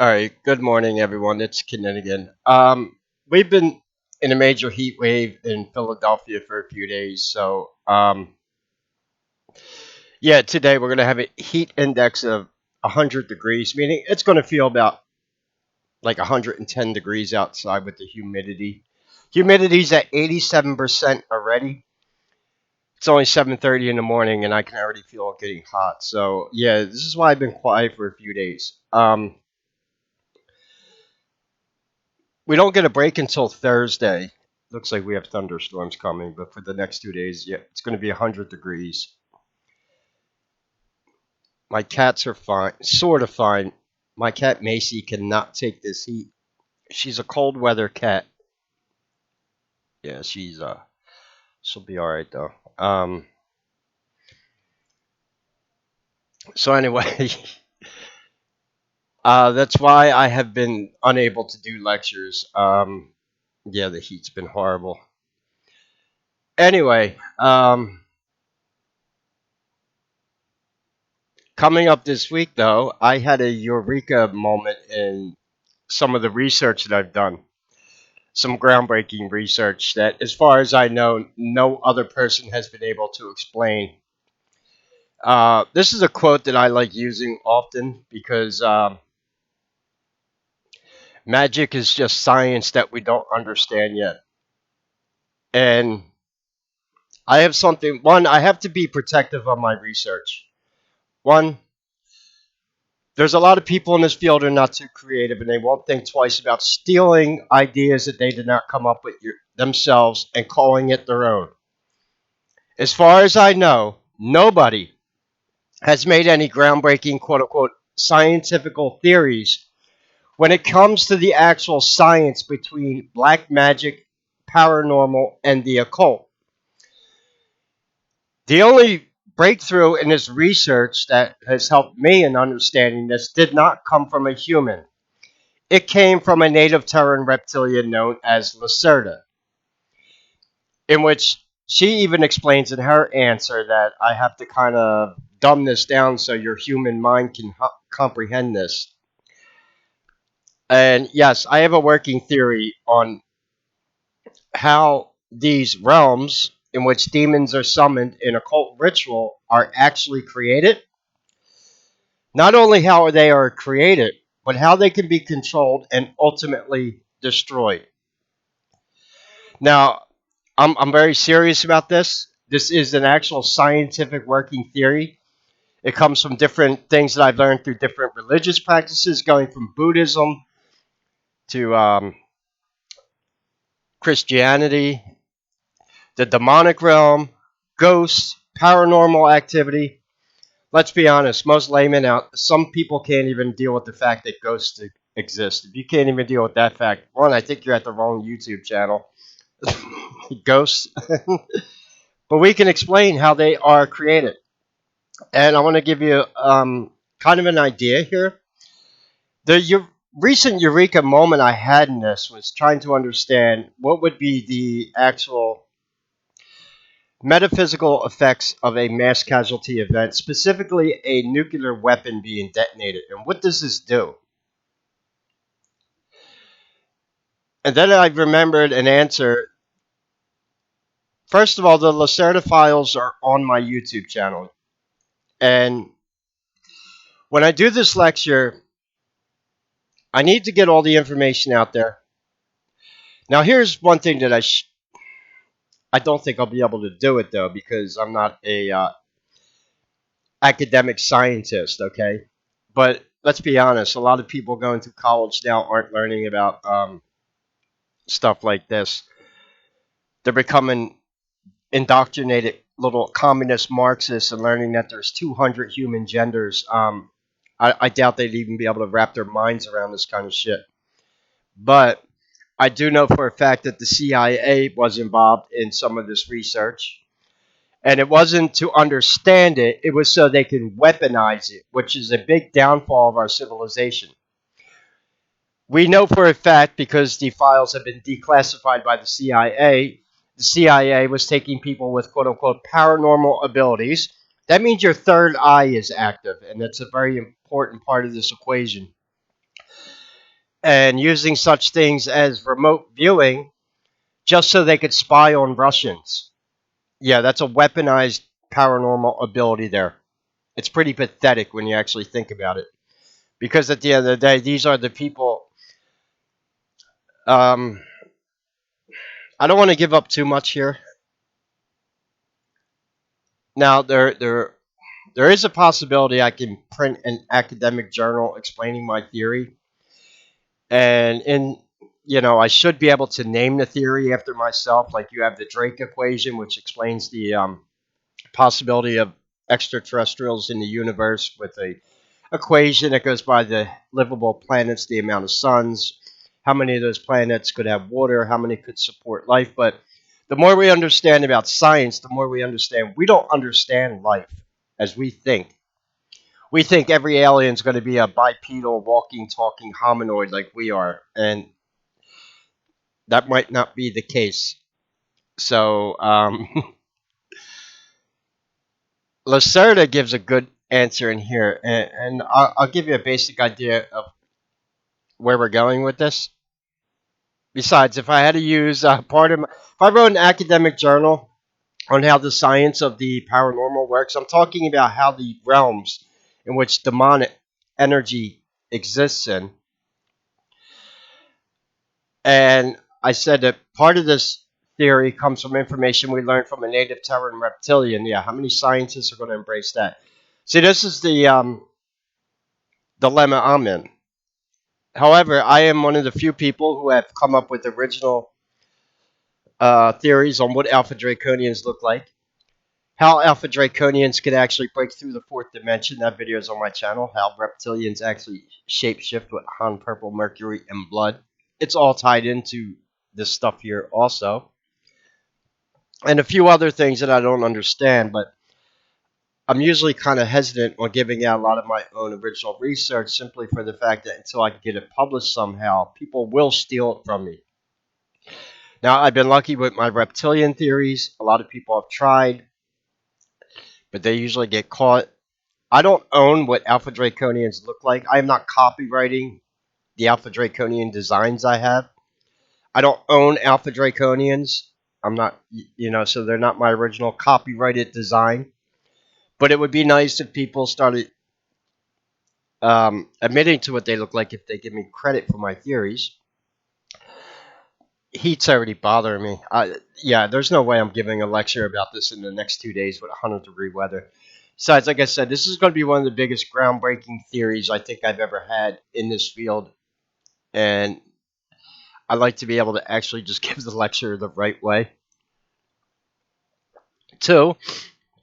All right, good morning, everyone. It's Kinninigan. We've been in a major heat wave in Philadelphia for a few days. Yeah, today we're going to have a heat index of 100 degrees, meaning it's going to feel about like 110 degrees outside with the humidity. Humidity's at 87% already. It's only 7:30 in the morning, and I can already feel it getting hot. So, yeah, this is why I've been quiet for a few days. We don't get a break until Thursday. Looks like we have thunderstorms coming, but for the next 2 days, yeah, it's going to be 100 degrees. My cats are fine, sort of fine. My cat Macy cannot take this heat. She's a cold weather cat. Yeah, she'll be all right though. So anyway, that's why I have been unable to do lectures. Yeah, the heat's been horrible. Anyway, coming up this week, though, I had a eureka moment in some of the research that I've done. Some groundbreaking research that, as far as I know, no other person has been able to explain. This is a quote that I like using often because magic is just science that we don't understand yet. And I have something, one, I have to be protective of my research. One, there's a lot of people in this field who are not too creative and they won't think twice about stealing ideas that they did not come up with themselves and calling it their own. As far as I know, nobody has made any groundbreaking quote unquote scientific theories when it comes to the actual science between black magic, paranormal, and the occult. The only breakthrough in this research that has helped me in understanding this did not come from a human. It came from a native Terran reptilian known as Lacerta, in which she even explains in her answer that I have to kind of dumb this down so your human mind can comprehend this. And yes, I have a working theory on how these realms in which demons are summoned in occult ritual are actually created. Not only how they are created, but how they can be controlled and ultimately destroyed. Now, I'm very serious about this. This is an actual scientific working theory. It comes from different things that I've learned through different religious practices, going from Buddhism to Christianity, the demonic realm, ghosts, paranormal activity. Let's be honest, most laymen out, some people can't even deal with the fact that ghosts exist. If you can't even deal with that fact, one, I think you're at the wrong YouTube channel. Ghosts. But we can explain how they are created. And I want to give you kind of an idea here. Recent eureka moment I had in this was trying to understand what would be the actual metaphysical effects of a mass casualty event, specifically a nuclear weapon being detonated. And what does this do? And then I remembered an answer. First of all, the Lacerta files are on my YouTube channel. And when I do this lecture, I need to get all the information out there. Now, here's one thing that I don't think I'll be able to do it though because I'm not a academic scientist. Okay, but let's be honest, a lot of people going to college now aren't learning about stuff like this. They're becoming indoctrinated little communist Marxists and learning that there's 200 human genders. I doubt they'd even be able to wrap their minds around this kind of shit. But I do know for a fact that the CIA was involved in some of this research. And it wasn't to understand it, it was so they can weaponize it, which is a big downfall of our civilization. We know for a fact because the files have been declassified by the CIA was taking people with quote unquote paranormal abilities. That means your third eye is active, and that's a very important part of this equation. and using such things as remote viewing just so they could spy on Russians. Yeah, that's a weaponized paranormal ability there. It's pretty pathetic when you actually think about it. Because at the end of the day, these are the people. Um, I don't want to give up too much here. Now, there is a possibility I can print an academic journal explaining my theory, and I should be able to name the theory after myself. Like you have the Drake equation, which explains the possibility of extraterrestrials in the universe with a equation that goes by the livable planets, the amount of suns, how many of those planets could have water, how many could support life. But the more we understand about science, the more we understand we don't understand life as we think. We think every alien is going to be a bipedal, walking, talking hominoid like we are, and that might not be the case. So, Lacerta gives a good answer in here, and I'll give you a basic idea of where we're going with this. Besides, if I had to use if I wrote an academic journal on how the science of the paranormal works, I'm talking about how the realms in which demonic energy exists in. And I said that part of this theory comes from information we learned from a native Terran reptilian. Yeah, how many scientists are going to embrace that? See, this is the dilemma I'm in. However, I am one of the few people who have come up with original theories on what Alpha Draconians look like, how Alpha Draconians could actually break through the fourth dimension. That video is on my channel. How reptilians actually shapeshift with Han Purple Mercury and blood. It's all tied into this stuff here also. And a few other things that I don't understand, but I'm usually kind of hesitant on giving out a lot of my own original research simply for the fact that until I can get it published somehow, people will steal it from me. Now, I've been lucky with my reptilian theories. A lot of people have tried, but they usually get caught. I don't own what Alpha Draconians look like. I am not copywriting the Alpha Draconian designs I have. I don't own Alpha Draconians. I'm not, so they're not my original copyrighted design. But it would be nice if people started admitting to what they look like if they give me credit for my theories. Heat's already bothering me. Yeah, there's no way I'm giving a lecture about this in the next 2 days with 100-degree weather. Besides, like I said, this is going to be one of the biggest groundbreaking theories I think I've ever had in this field. And I like to be able to actually just give the lecture the right way. Two,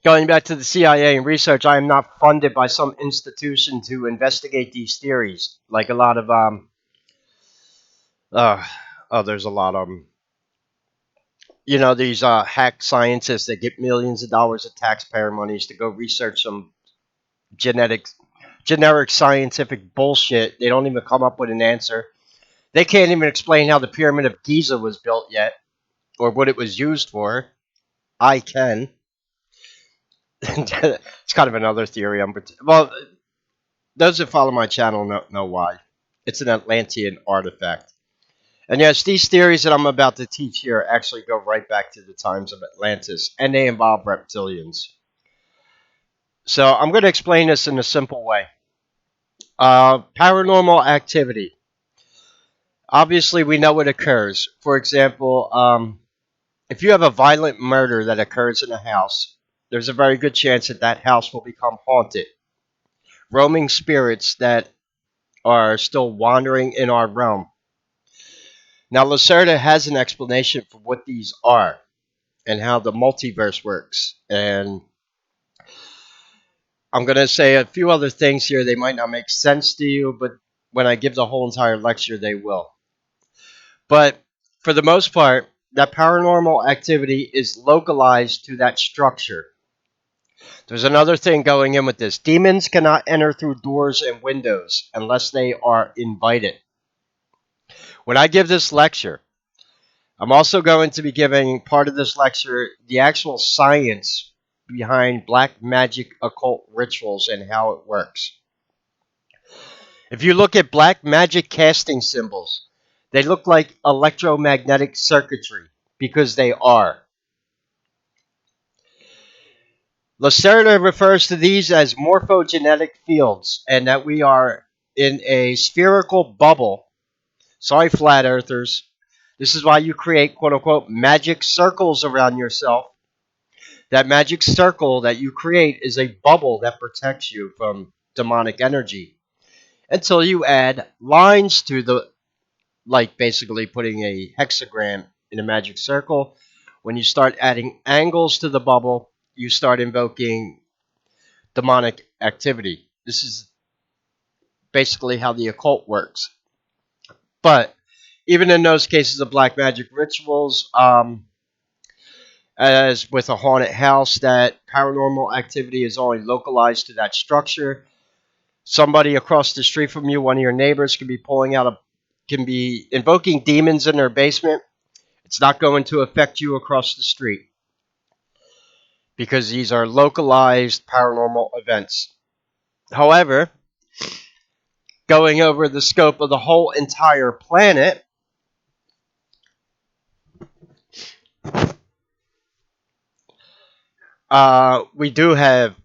going back to the CIA and research, I am not funded by some institution to investigate these theories. Like a lot of there's a lot of them. These hack scientists that get millions of dollars of taxpayer monies to go research some generic scientific bullshit. They don't even come up with an answer. They can't even explain how the Pyramid of Giza was built yet, or what it was used for. I can. It's kind of another theory. Well, those that follow my channel know why. It's an Atlantean artifact. And yes, these theories that I'm about to teach here actually go right back to the times of Atlantis, and they involve reptilians. So I'm going to explain this in a simple way. Paranormal activity. Obviously, we know it occurs. For example, if you have a violent murder that occurs in a house, there's a very good chance that that house will become haunted. Roaming spirits that are still wandering in our realm. Now, Lacerta has an explanation for what these are and how the multiverse works. And I'm going to say a few other things here. They might not make sense to you, but when I give the whole entire lecture, they will. But for the most part, that paranormal activity is localized to that structure. There's another thing going in with this. Demons cannot enter through doors and windows unless they are invited. When I give this lecture, I'm also going to be giving part of this lecture the actual science behind black magic occult rituals and how it works. If you look at black magic casting symbols, they look like electromagnetic circuitry because they are. Lacerta refers to these as morphogenetic fields and that we are in a spherical bubble. Sorry, flat earthers. This is why you create quote unquote magic circles around yourself. That magic circle that you create is a bubble that protects you from demonic energy until you add lines to the, like basically putting a hexagram in a magic circle. When you start adding angles to the bubble, you start invoking demonic activity. This is basically how the occult works. But even in those cases of black magic rituals, as with a haunted house, that paranormal activity is only localized to that structure. Somebody across the street from you, one of your neighbors, can be invoking demons in their basement. It's not going to affect you across the street because these are localized paranormal events. However, going over the scope of the whole entire planet, we do have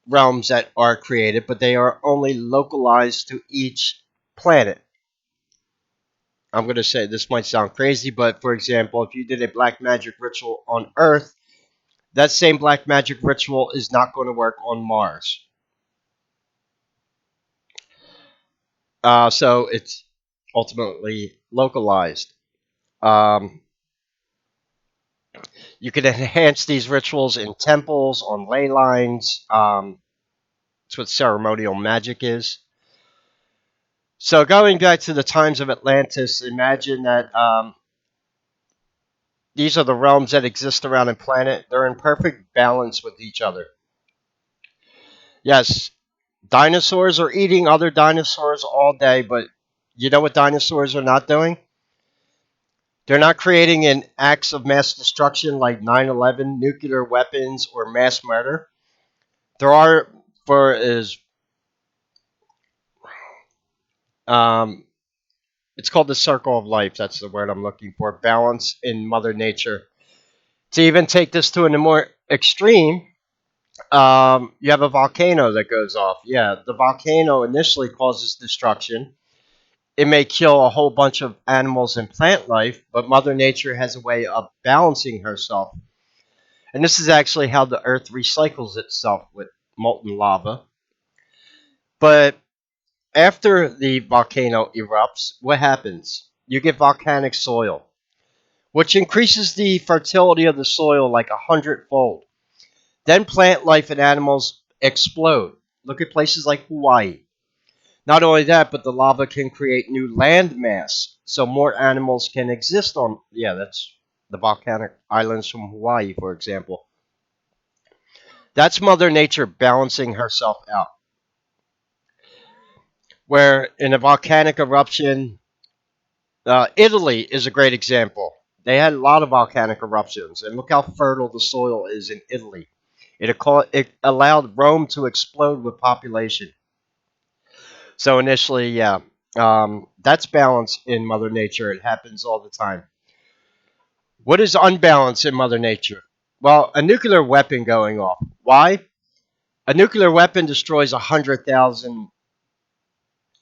realms that are created, but they are only localized to each planet. I'm going to say this might sound crazy, but for example, if you did a black magic ritual on Earth, that same black magic ritual is not going to work on Mars. So it's ultimately localized. Um, you can enhance these rituals in temples, on ley lines. That's what ceremonial magic is. So going back to the times of Atlantis, imagine that these are the realms that exist around a planet. They're in perfect balance with each other. Yes, dinosaurs are eating other dinosaurs all day, but you know what dinosaurs are not doing? They're not creating an acts of mass destruction like 9/11, nuclear weapons, or mass murder. There are, for is um, it's called the circle of life. That's the word I'm looking for. Balance in Mother Nature. To even take this to a more extreme, you have a volcano that goes off. Yeah, the volcano initially causes destruction. It may kill a whole bunch of animals and plant life, but Mother Nature has a way of balancing herself. And this is actually how the Earth recycles itself with molten lava. But after the volcano erupts, what happens? You get volcanic soil, which increases the fertility of the soil like 100-fold. Then plant life and animals explode. Look at places like Hawaii. Not only that, but the lava can create new land mass, so more animals can exist on. Yeah, that's the volcanic islands from Hawaii, for example. That's Mother Nature balancing herself out. Where in a volcanic eruption, Italy is a great example. They had a lot of volcanic eruptions, and look how fertile the soil is in Italy. It allowed Rome to explode with population. So initially, yeah, that's balance in Mother Nature. It happens all the time. What is unbalance in Mother Nature? Well, a nuclear weapon going off. Why? A nuclear weapon destroys 100,000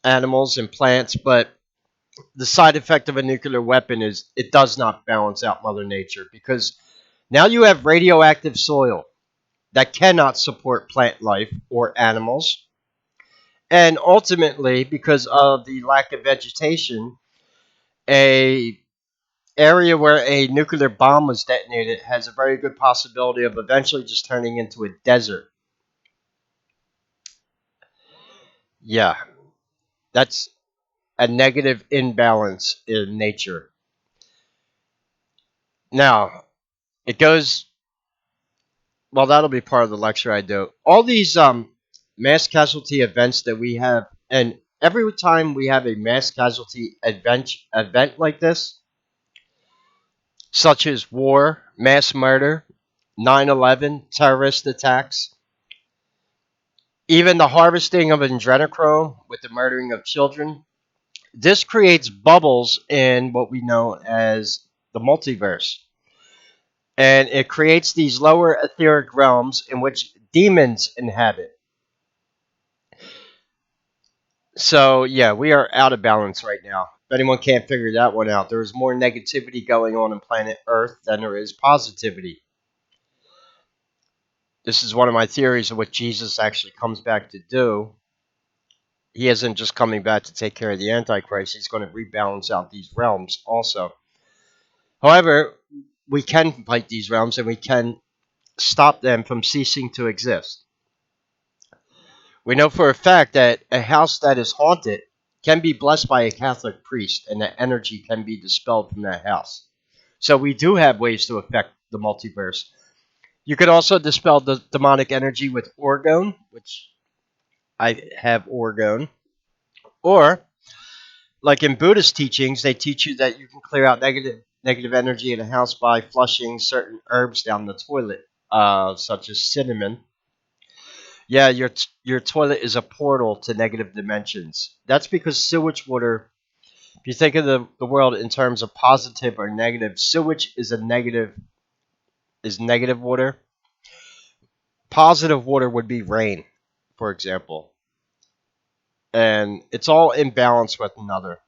animals and plants, but the side effect of a nuclear weapon is it does not balance out Mother Nature because now you have radioactive soil that cannot support plant life or animals. And ultimately, because of the lack of vegetation, a area where a nuclear bomb was detonated has a very good possibility of eventually just turning into a desert. Yeah, that's a negative imbalance in nature. Now, it goes, well, that'll be part of the lecture I do. All these mass casualty events that we have, and every time we have a mass casualty event like this, such as war, mass murder, 9/11, terrorist attacks, Even the harvesting of adrenochrome with the murdering of children. This creates bubbles in what we know as the multiverse. And it creates these lower etheric realms in which demons inhabit. So, yeah, we are out of balance right now. If anyone can't figure that one out, there is more negativity going on planet Earth than there is positivity. This is one of my theories of what Jesus actually comes back to do. He isn't just coming back to take care of the Antichrist, he's going to rebalance out these realms also. However, we can fight these realms and we can stop them from ceasing to exist. We know for a fact that a house that is haunted can be blessed by a Catholic priest and that energy can be dispelled from that house. So we do have ways to affect the multiverse. You could also dispel the demonic energy with orgone, which I have orgone. Or, like in Buddhist teachings, they teach you that you can clear out negative energy in a house by flushing certain herbs down the toilet, such as cinnamon. Yeah, your toilet is a portal to negative dimensions. That's because sewage water, if you think of the world in terms of positive or negative, sewage is negative water. Positive water would be rain, for example. And it's all in balance with another.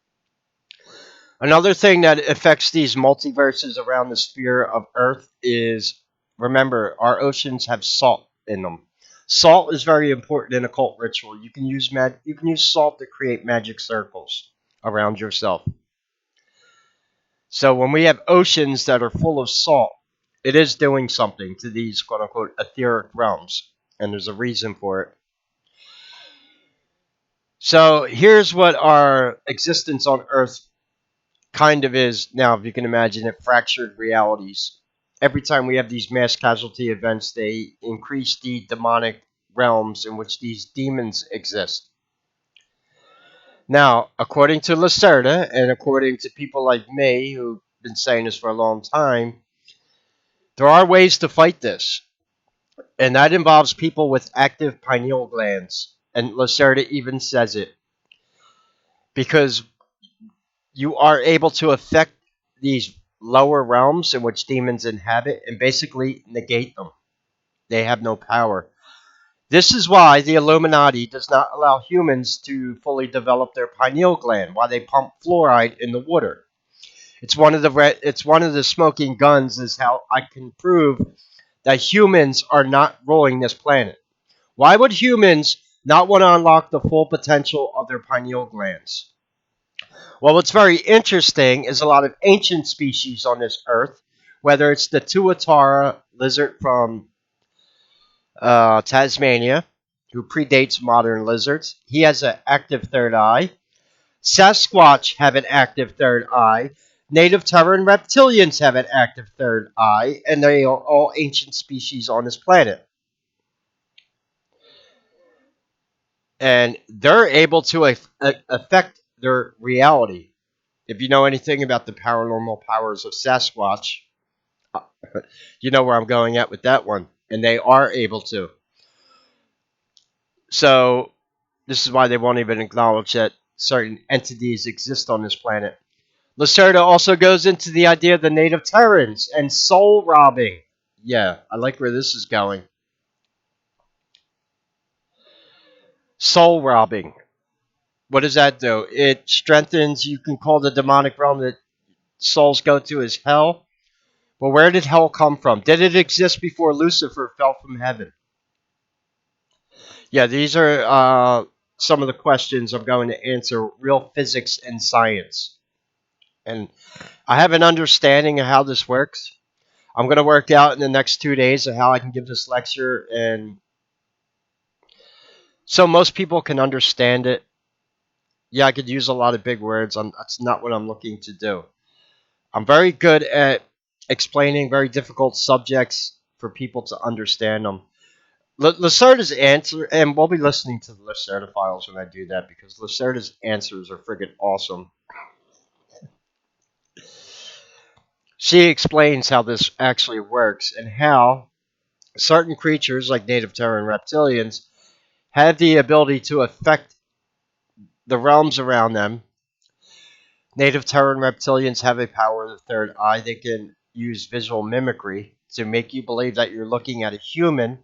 Another thing that affects these multiverses around the sphere of Earth is, remember, our oceans have salt in them. Salt is very important in occult ritual. You can use salt to create magic circles around yourself. So when we have oceans that are full of salt, it is doing something to these quote unquote etheric realms, and there's a reason for it. So here's what our existence on Earth kind of is now, if you can imagine it, fractured realities. Every time we have these mass casualty events, they increase the demonic realms in which these demons exist. Now, according to Lacerta, and according to people like me who've been saying this for a long time, there are ways to fight this. And that involves people with active pineal glands. And Lacerta even says it. Because you are able to affect these lower realms in which demons inhabit and basically negate them. They have no power. This is why the Illuminati does not allow humans to fully develop their pineal gland, why they pump fluoride in the water. It's one of the smoking guns is how I can prove that humans are not ruling this planet. Why would humans not want to unlock the full potential of their pineal glands? Well, what's very interesting is a lot of ancient species on this earth, whether it's the tuatara lizard from Tasmania, who predates modern lizards. He has an active third eye. Sasquatch have an active third eye. Native Terran reptilians have an active third eye, and they are all ancient species on this planet. And they're able to affect their reality. If you know anything about the paranormal powers of Sasquatch, uh, you know where I'm going at with that one. And they are able to. So, this is why they won't even acknowledge that certain entities exist on this planet. Lacerda also goes into the idea of the native Terrans and soul robbing. Yeah, I like where this is going. Soul robbing. What does that do? It strengthens, you can call the demonic realm that souls go to as hell. Well, where did hell come from? Did it exist before Lucifer fell from heaven? Yeah, these are some of the questions I'm going to answer, real physics and science. And I have an understanding of how this works. I'm going to work out in the next 2 days of how I can give this lecture, and so most people can understand it. Yeah, I could use a lot of big words. That's not what I'm looking to do. I'm very good at explaining very difficult subjects for people to understand them. Lacerta's answer, and we'll be listening to the Lacerta files when I do that because Lacerta's answers are friggin' awesome. She explains how this actually works and how certain creatures like native Terran reptilians have the ability to affect the realms around them. Native Terran reptilians have a power of the third eye. They can use visual mimicry to make you believe that you're looking at a human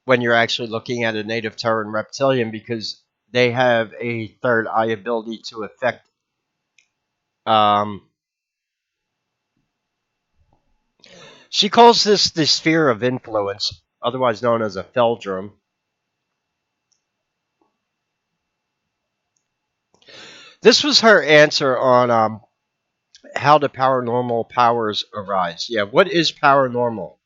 when you're actually looking at a native Terran reptilian, because they have a third eye ability to affect um, she calls this the sphere of influence, otherwise known as a feldrum. This was her answer on how the paranormal powers arise. Yeah, what is paranormal?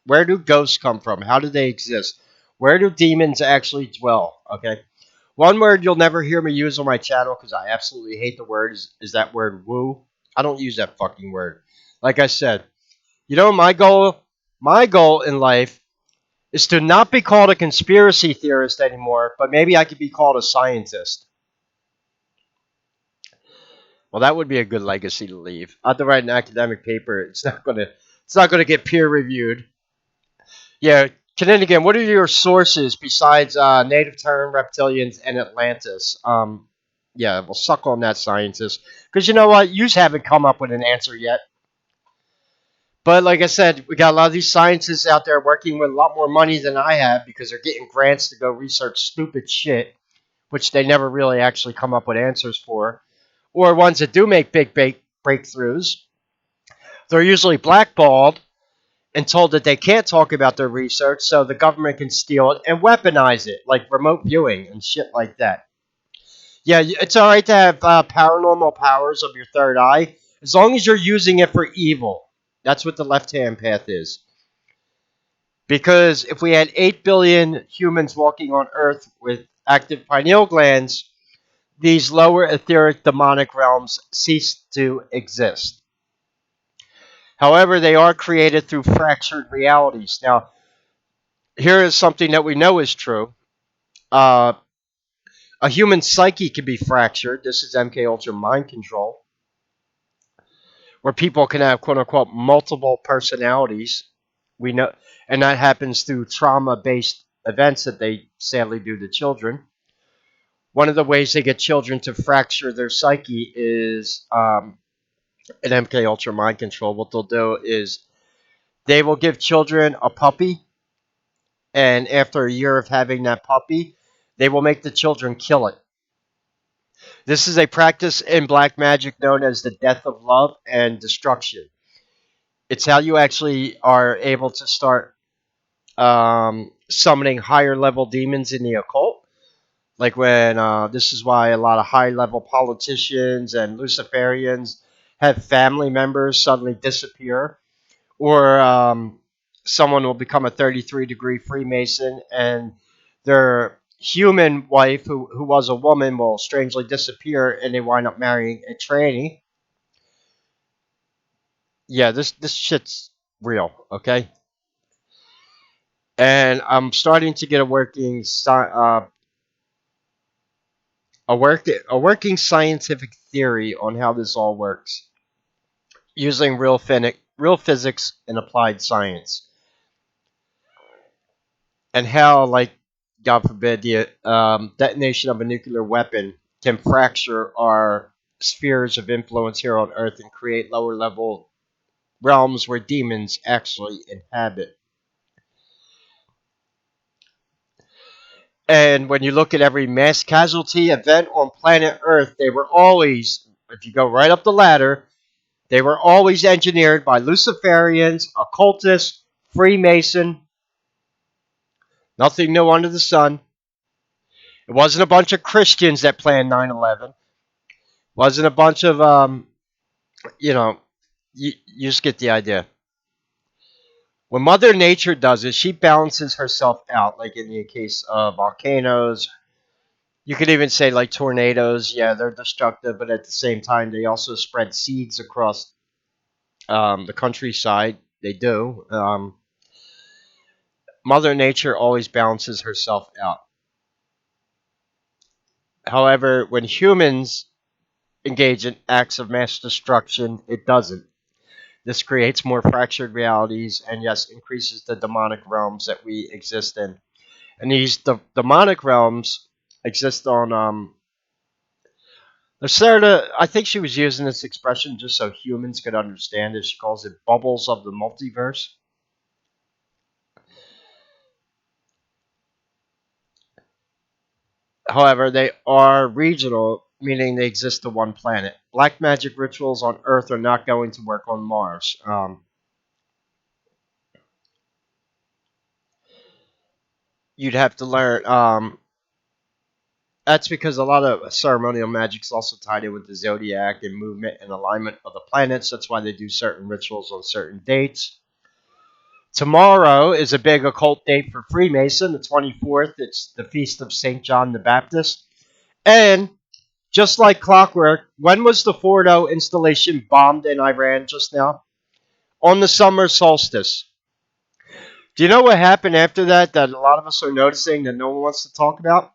Where do ghosts come from? How do they exist? Where do demons actually dwell? Okay. One word you'll never hear me use on my channel because I absolutely hate the word is that word woo. I don't use that fucking word. Like I said, my goal in life is to not be called a conspiracy theorist anymore, but maybe I could be called a scientist. Well, that would be a good legacy to leave. I have to write an academic paper. It's not gonna get peer reviewed. Yeah, Kinninigan, what are your sources besides native Terran reptilians and Atlantis? Yeah, we'll suck on that, scientist. Because you know what? You haven't come up with an answer yet. But like I said, we got a lot of these scientists out there working with a lot more money than I have because they're getting grants to go research stupid shit, which they never really actually come up with answers for. Or ones that do make big breakthroughs, they're usually blackballed and told that they can't talk about their research so the government can steal it and weaponize it, like remote viewing and shit like that. Yeah, it's all right to have paranormal powers of your third eye as long as you're using it for evil. That's what the left hand path is. Because if we had 8 billion humans walking on Earth with active pineal glands, these lower etheric demonic realms cease to exist. However, they are created through fractured realities. Now, here is something that we know is true. Uh, a human psyche can be fractured. This is MK Ultra mind control, where people can have quote unquote multiple personalities. We know, and that happens through trauma-based events that they sadly do to children. One of the ways they get children to fracture their psyche is in MK Ultra mind control. What they'll do is they will give children a puppy, and after a year of having that puppy, they will make the children kill it. This is a practice in black magic known as the death of love and destruction. It's how you actually are able to start summoning higher level demons in the occult. Like when this is why a lot of high level politicians and Luciferians have family members suddenly disappear, or someone will become a 33-degree Freemason and their human wife, who was a woman, will strangely disappear and they wind up marrying a tranny. Yeah, this shit's real, okay? And I'm starting to get a working scientific theory on how this all works using real physics and applied science, and how, like, God forbid, the detonation of a nuclear weapon can fracture our spheres of influence here on Earth and create lower level realms where demons actually inhabit. And when you look at every mass casualty event on planet Earth, they were always, if you go right up the ladder, they were always engineered by Luciferians, occultists, Freemason. Nothing new under the sun. It wasn't a bunch of Christians that planned 9/11. It wasn't a bunch of, you know, you just get the idea. When Mother Nature does it, she balances herself out, like in the case of volcanoes. You could even say like tornadoes. Yeah, they're destructive, but at the same time, they also spread seeds across the countryside. They do. Mother Nature always balances herself out. However, when humans engage in acts of mass destruction, it doesn't. This creates more fractured realities and, yes, increases the demonic realms that we exist in. And these demonic realms exist on Lacerta. I think she was using this expression just so humans could understand it. She calls it bubbles of the multiverse. However, they are regional, meaning they exist to one planet. Black magic rituals on Earth are not going to work on Mars. You'd have to learn. That's because a lot of ceremonial magic's also tied in with the zodiac and movement and alignment of the planets. That's why they do certain rituals on certain dates. Tomorrow is a big occult date for Freemason, the 24th. It's the feast of St. John the Baptist. And just like clockwork, when was the Fordo installation bombed in Iran just now? On the summer solstice. Do you know what happened after that that a lot of us are noticing that no one wants to talk about?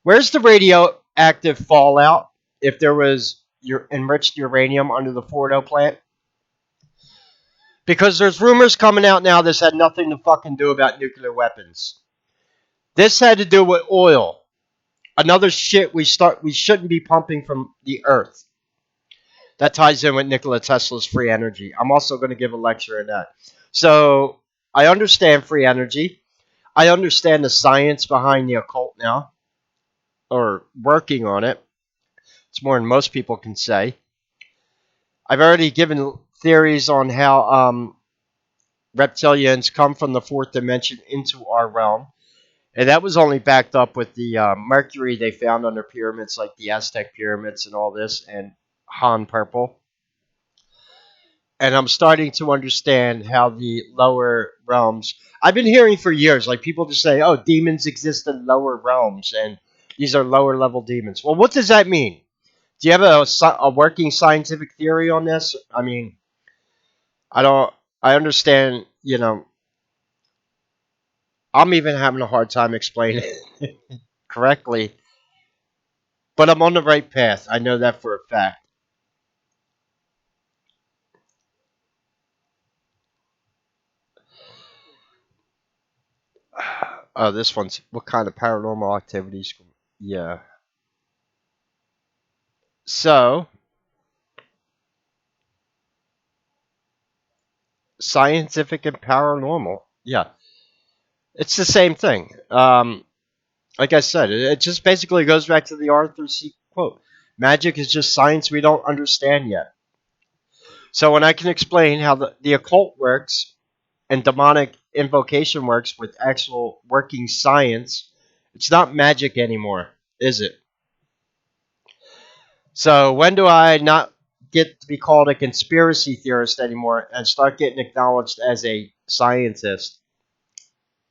Where's the radioactive fallout if there was your enriched uranium under the Fordo plant? Because there's rumors coming out now this had nothing to fucking do about nuclear weapons. This had to do with oil. Another shit we shouldn't be pumping from the earth. That ties in with Nikola Tesla's free energy. I'm also going to give a lecture on that. So I understand free energy. I understand the science behind the occult now, or working on it. It's more than most people can say. I've already given theories on how reptilians come from the fourth dimension into our realm. And that was only backed up with the mercury they found under pyramids like the Aztec pyramids and all this, and Han Purple. And I'm starting to understand how the lower realms. I've been hearing for years, like people just say, "Oh, demons exist in lower realms, and these are lower level demons." Well, what does that mean? Do you have a working scientific theory on this? I mean, I don't. I understand. I'm even having a hard time explaining it correctly, but I'm on the right path. I know that for a fact. Oh, this one's what kind of paranormal activities? Yeah. So, scientific and paranormal. Yeah, it's the same thing. Like I said, it just basically goes back to the Arthur C. quote. Magic is just science we don't understand yet. So when I can explain how the occult works and demonic invocation works with actual working science, it's not magic anymore, is it? So when do I not get to be called a conspiracy theorist anymore and start getting acknowledged as a scientist?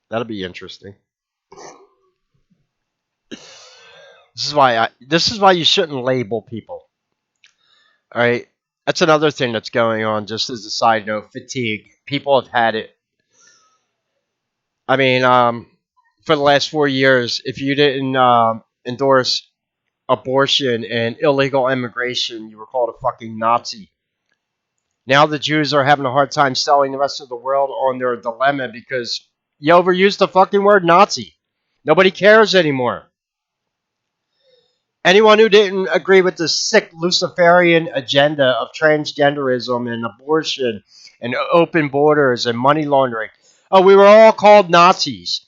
That'll be interesting. This is why you shouldn't label people. All right, that's another thing that's going on. Just as a side note, fatigue. People have had it. I mean, for the last 4 years, if you didn't endorse abortion and illegal immigration, you were called a fucking Nazi. Now the Jews are having a hard time selling the rest of the world on their dilemma because you overused the fucking word Nazi. Nobody cares anymore. Anyone who didn't agree with the sick Luciferian agenda of transgenderism and abortion and open borders and money laundering. Oh, we were all called Nazis.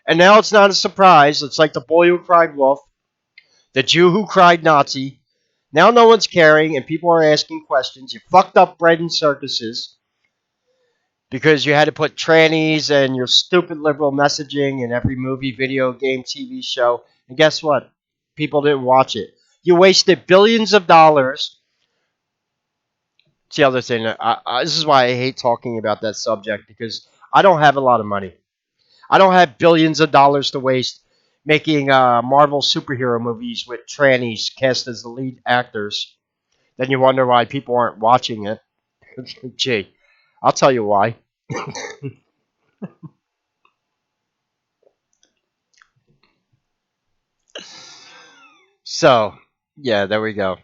And now it's not a surprise. It's like the boy who cried wolf, the Jew who cried Nazi. Now no one's caring and people are asking questions. You fucked up bread and circuses because you had to put trannies and your stupid liberal messaging in every movie, video game, TV show. And guess what? People didn't watch it. You wasted billions of dollars. It's the other thing. This is why I hate talking about that subject because I don't have a lot of money. I don't have billions of dollars to waste making Marvel superhero movies with trannies cast as the lead actors. Then you wonder why people aren't watching it. Gee, I'll tell you why. So, yeah, there we go.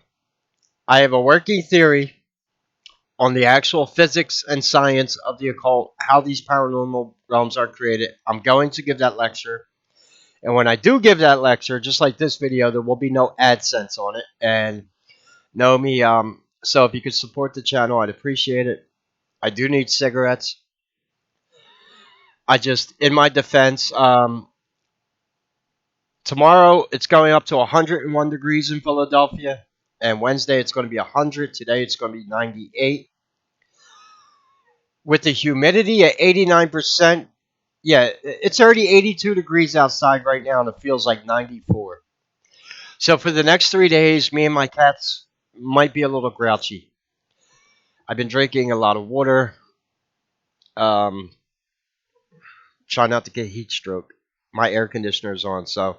I have a working theory on the actual physics and science of the occult, how these paranormal realms are created. I'm going to give that lecture. And when I do give that lecture, just like this video, there will be no AdSense on it. And know me, so if you could support the channel, I'd appreciate it. I do need cigarettes. I just, in my defense, tomorrow it's going up to 101 degrees in Philadelphia. And Wednesday it's going to be 100. Today it's going to be 98. With the humidity at 89%, yeah, it's already 82 degrees outside right now and it feels like 94. So for the next 3 days, me and my cats might be a little grouchy. I've been drinking a lot of water. Um, Try not to get heat stroke. My air conditioner's on, so if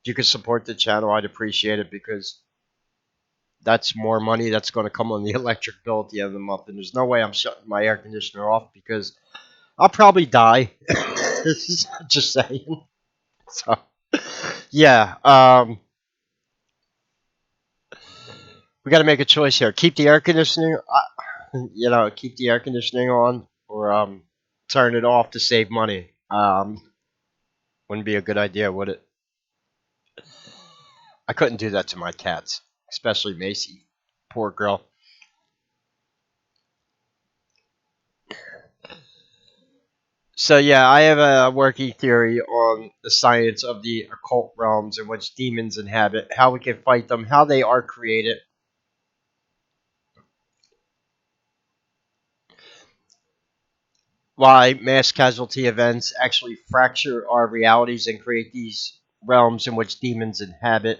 you could support the channel, I'd appreciate it because that's more money that's going to come on the electric bill at the end of the month. And there's no way I'm shutting my air conditioner off because I'll probably die. Just saying. So, yeah, we got to make a choice here. Keep the air conditioning, keep the air conditioning on, or turn it off to save money. Wouldn't be a good idea, would it? I couldn't do that to my cats, especially Macy. Poor girl. So yeah, I have a working theory on the science of the occult realms in which demons inhabit, how we can fight them, how they are created. Why mass casualty events actually fracture our realities and create these realms in which demons inhabit.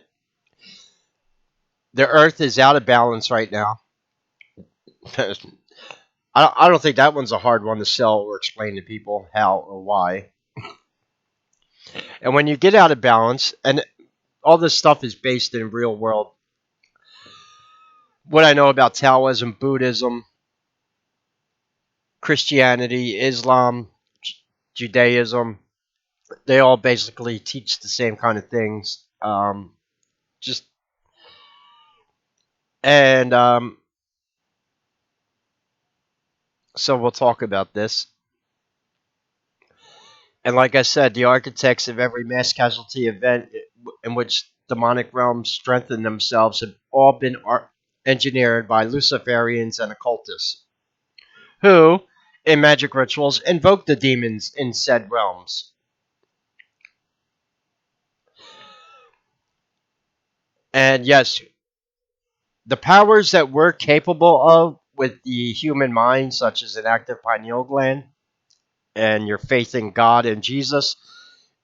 The earth is out of balance right now. I don't think that one's a hard one to sell or explain to people how or why. And when you get out of balance, and all this stuff is based in real world, what I know about Taoism, Buddhism, Christianity, Islam, Judaism, they all basically teach the same kind of things. Just and So we'll talk about this. And like I said, the architects of every mass casualty event in which demonic realms strengthen themselves have all been engineered by Luciferians and occultists, who, in magic rituals, invoke the demons in said realms. And yes, the powers that we're capable of with the human mind, such as an active pineal gland and your faith in God and Jesus,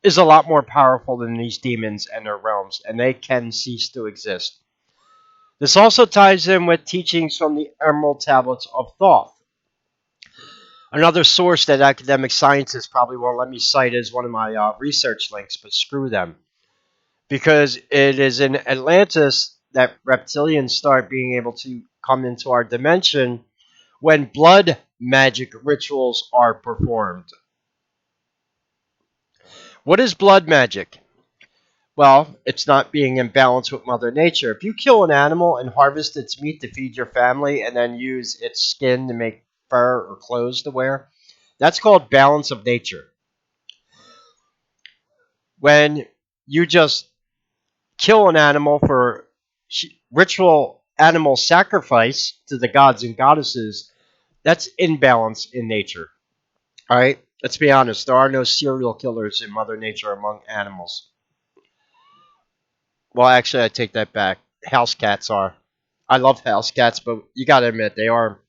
is a lot more powerful than these demons and their realms, and they can cease to exist. This also ties in with teachings from the Emerald Tablets of Thoth. Another source that academic scientists probably won't let me cite as one of my research links, but screw them. Because it is in Atlantis that reptilians start being able to come into our dimension when blood magic rituals are performed. What is blood magic? Well, it's not being in balance with Mother Nature. If you kill an animal and harvest its meat to feed your family and then use its skin to make fur or clothes to wear, that's called balance of nature. When you just kill an animal for ritual animal sacrifice to the gods and goddesses, that's imbalance in nature. All right? Let's be honest. There are no serial killers in Mother Nature among animals. Well, actually, I take that back. House cats are. I love house cats, but you gotta admit, they are.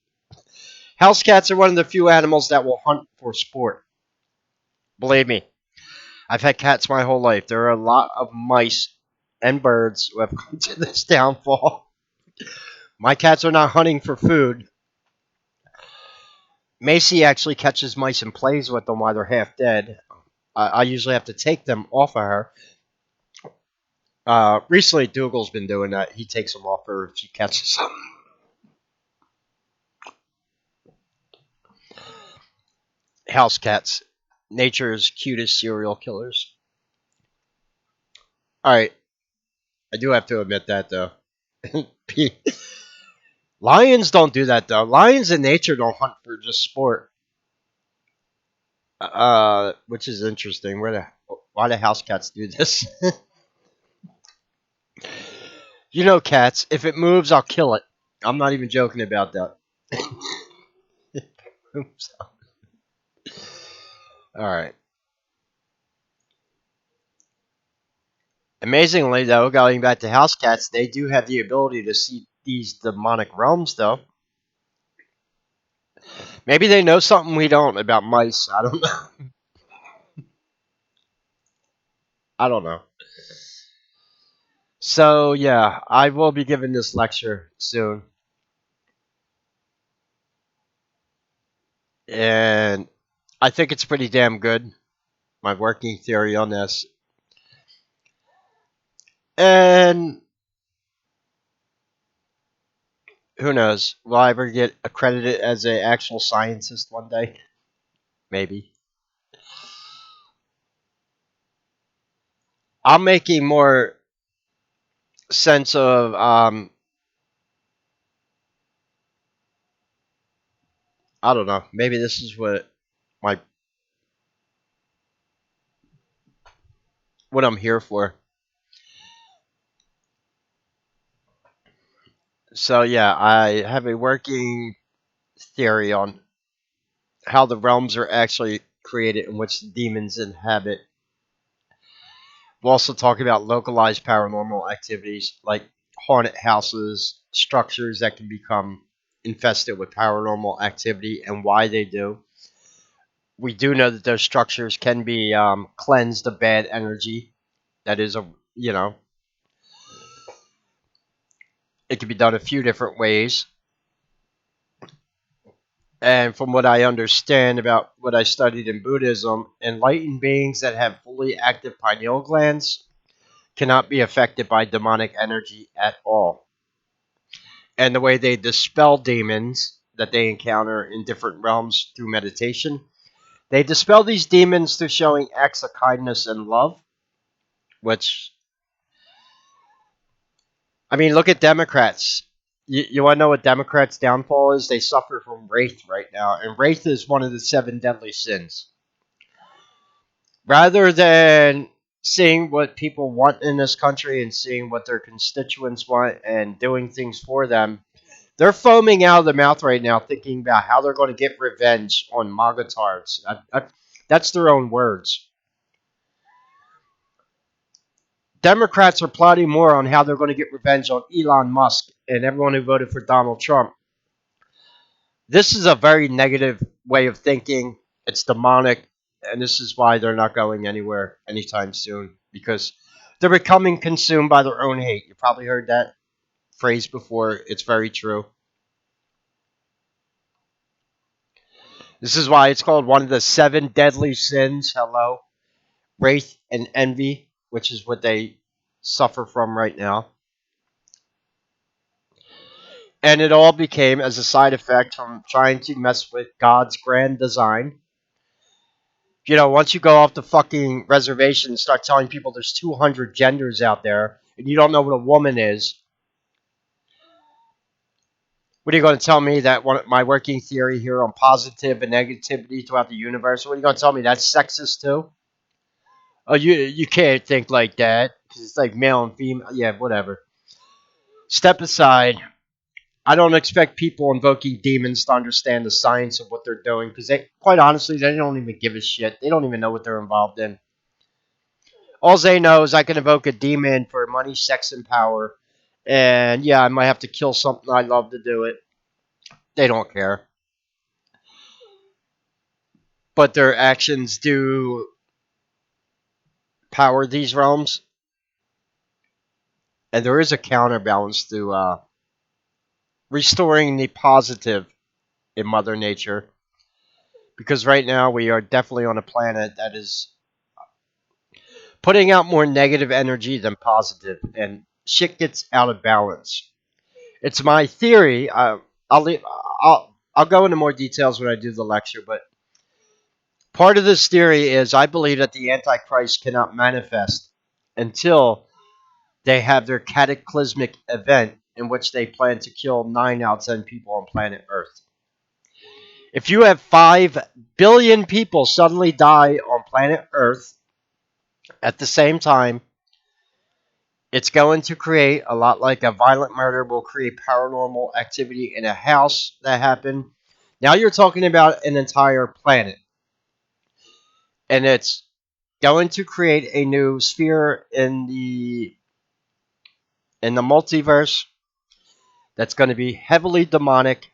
House cats are one of the few animals that will hunt for sport. Believe me, I've had cats my whole life. There are a lot of mice and birds who have come to this downfall. My cats are not hunting for food. Macy actually catches mice and plays with them while they're half dead. I usually have to take them off of her. Recently, Dougal's been doing that. He takes them off her if she catches them. House cats. Nature's cutest serial killers. Alright, I do have to admit that, though. Lions don't do that, though. Lions in nature don't hunt for just sport. Which is interesting. Where the Why do house cats do this? You know, cats. If it moves, I'll kill it. I'm not even joking about that. All right. Amazingly, though, going back to house cats, they do have the ability to see these demonic realms, though. Maybe they know something we don't about mice. I don't know. I don't know. So, yeah, I will be giving this lecture soon. And I think it's pretty damn good. My working theory on this. And who knows? Will I ever get accredited as an actual scientist one day? Maybe. I'm making more sense of I don't know. Maybe this is my what I'm here for. So yeah, I have a working theory on how the realms are actually created in which the demons inhabit. We'll also talk about localized paranormal activities like haunted houses, structures that can become infested with paranormal activity and why they do. We do know that those structures can be cleansed of bad energy. That is you know, it can be done a few different ways. And from what I understand about what I studied in Buddhism, enlightened beings that have fully active pineal glands cannot be affected by demonic energy at all. And the way they dispel demons that they encounter in different realms through meditation, they dispel these demons through showing acts of kindness and love, which, I mean, look at Democrats. You want to know what Democrats' downfall is? They suffer from wraith right now, and wraith is one of the seven deadly sins. Rather than seeing what people want in this country and seeing what their constituents want and doing things for them, they're foaming out of their mouth right now thinking about how they're going to get revenge on magatards. That's their own words. Democrats are plotting more on how they're going to get revenge on Elon Musk and everyone who voted for Donald Trump. This is a very negative way of thinking. It's demonic, and this is why they're not going anywhere anytime soon because they're becoming consumed by their own hate. You probably heard that phrase before. It's very true. This is why it's called one of the seven deadly sins. Hello. Wrath and envy, which is what they suffer from right now. And it all became as a side effect from trying to mess with God's grand design. You know, once you go off the fucking reservation and start telling people there's 200 genders out there and you don't know what a woman is, what are you going to tell me that my working theory here on positive and negativity throughout the universe, what are you going to tell me that's sexist too? Oh, you can't think like that because it's like male and female. Yeah, whatever. Step aside. I don't expect people invoking demons to understand the science of what they're doing because they, quite honestly, they don't even give a shit. They don't even know what they're involved in. All they know is I can invoke a demon for money, sex, and power. And yeah, I might have to kill something I love to do it. They don't care. But their actions do power these realms. And there is a counterbalance to restoring the positive in Mother Nature. Because right now we are definitely on a planet that is putting out more negative energy than positive, and shit gets out of balance. It's my theory. I'll go into more details when I do the lecture, but part of this theory is I believe that the Antichrist cannot manifest until they have their cataclysmic event in which they plan to kill 9 out of 10 people on planet Earth. If you have 5 billion people suddenly die on planet Earth, At the same time, it's going to create a lot like a violent murder will create paranormal activity in a house that happened. Now you're talking about an entire planet, and it's going to create a new sphere in the multiverse that's going to be heavily demonic.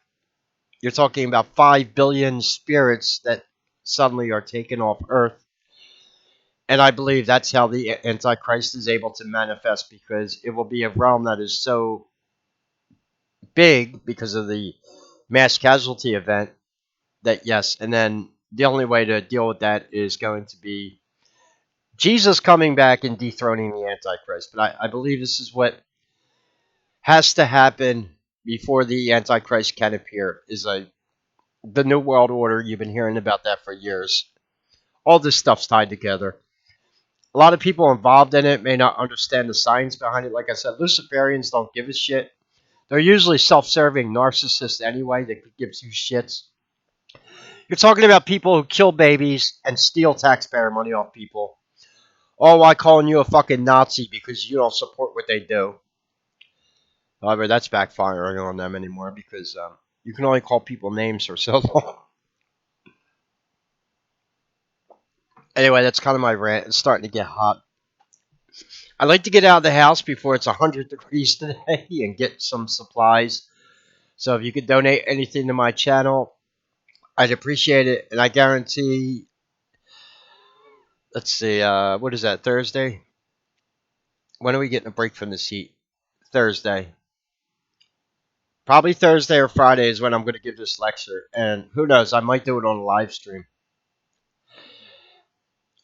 You're talking about 5 billion spirits that suddenly are taken off Earth. And I believe that's how the Antichrist is able to manifest, because it will be a realm that is so big because of the mass casualty event that, yes, and then the only way to deal with that is going to be Jesus coming back and dethroning the Antichrist. But I believe this is what has to happen before the Antichrist can appear, is the New World Order. You've been hearing about that for years. All this stuff's tied together. A lot of people involved in it may not understand the science behind it. Like I said, Luciferians don't give a shit. They're usually self-serving narcissists anyway that give two shits. You're talking about people who kill babies and steal taxpayer money off people, all while calling you a fucking Nazi because you don't support what they do. However, that's backfiring on them anymore, because you can only call people names for so long. Anyway, that's kind of my rant. It's starting to get hot. I'd like to get out of the house before it's 100 degrees today and get some supplies. So if you could donate anything to my channel, I'd appreciate it. And I guarantee, let's see, what is that, Thursday? When are we getting a break from this heat? Thursday. Probably Thursday or Friday is when I'm going to give this lecture. And who knows, I might do it on a live stream.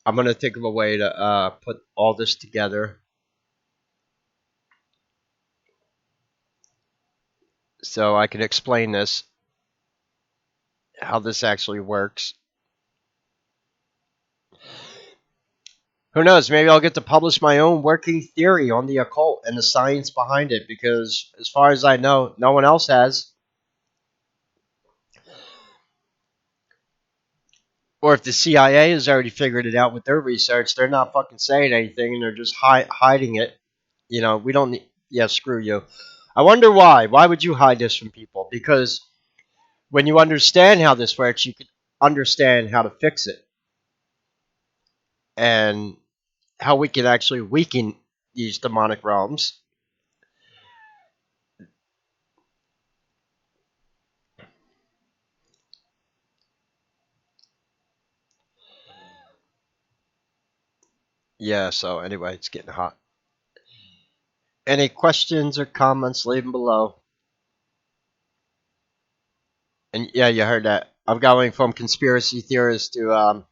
I'm going to think of a way to put all this together so I can explain this, how this actually works. Who knows, maybe I'll get to publish my own working theory on the occult and the science behind it, because as far as I know, no one else has. Or if the CIA has already figured it out with their research, they're not fucking saying anything and they're just hiding it. You know, we don't need. Yeah, screw you. I wonder why. Why would you hide this from people? Because when you understand how this works, you can understand how to fix it and how we can actually weaken these demonic realms. Yeah, so anyway, it's getting hot. Any questions or comments, leave them below. And yeah, you heard that. I'm going from conspiracy theorist to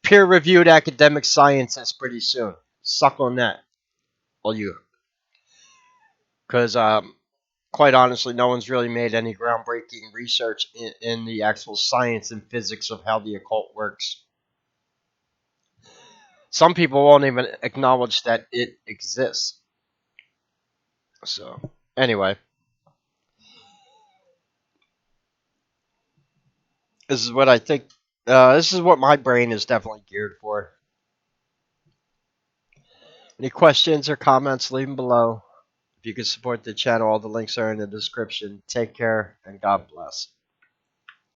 peer-reviewed academic scientists pretty soon. Suck on that, all you. Because quite honestly, no one's really made any groundbreaking research in the actual science and physics of how the occult works. Some people won't even acknowledge that it exists. So, anyway, this is what I think. This is what my brain is definitely geared for. Any questions or comments, leave them below. If you could support the channel, all the links are in the description. Take care, and God bless.